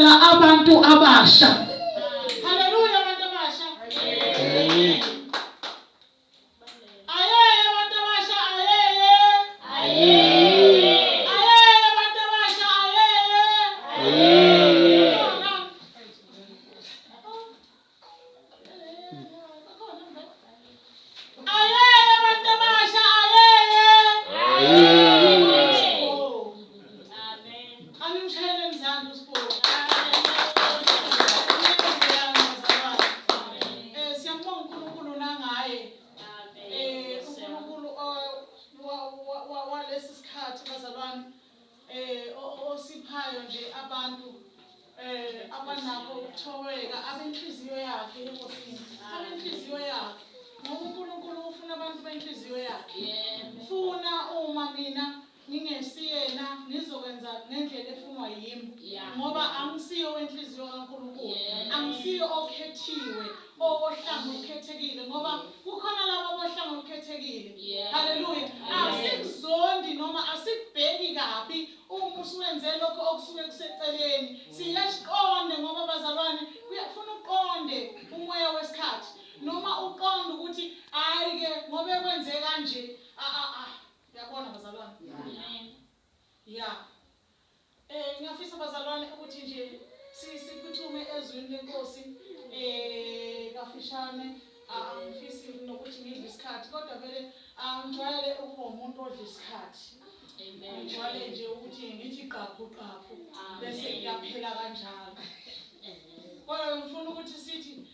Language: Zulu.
abantu abasha. Haleluya abantu abasha. Amen. Ayeye abantu abasha ayeye. Ayeye abantu abasha ayeye. Ayeye. Ayeye abantu abasha ayeye. Ayeye. Amen. Angimshayele izandla uSipho. Siyambonga uNkulunkulu nangaye. uNkulunkulu walesi sikhathi bazalwane osiphayo nje abantu abanakho ukuthobeka abenhliziyo yakhe enkosini abenhliziyo yakhe ngoba uNkulunkulu ufuna abantu benhliziyo yakhe. Ufuna uma mina ngingesiyena ngizokwenza ngendlela efunwa yimi ngoba angisiyo wenhliziyo kaNkulunkulu, angisiyo okhethiwe owohlanga olukhethekile ngoba kukhona labo abohlanga olukhethekile. Haleluya. Asikuzondi noma asikubheki kabi uma usuwenze lokho okusuke kuseceleni. Siyasiqonde ngoba bazalwane kuyafuna uqonde umoya wesikhathi noma uqonde ukuthi hayi ke ngoba ekwenze kanje yabona bazalwane. Yeah. Ngiyafisa bazalwane ukuthi nje siphuthume ezweni lenkosi kafishane. Angifisi nokuthi ngidle isikhathi kodwa vele ngijwayele ukuba umuntu odla isikhathi. Amen. Ngijwayele nje ukuthi ngithi qaphu bese kuyaphela kanjalo. Kodwa ngifuna ukuthi sithi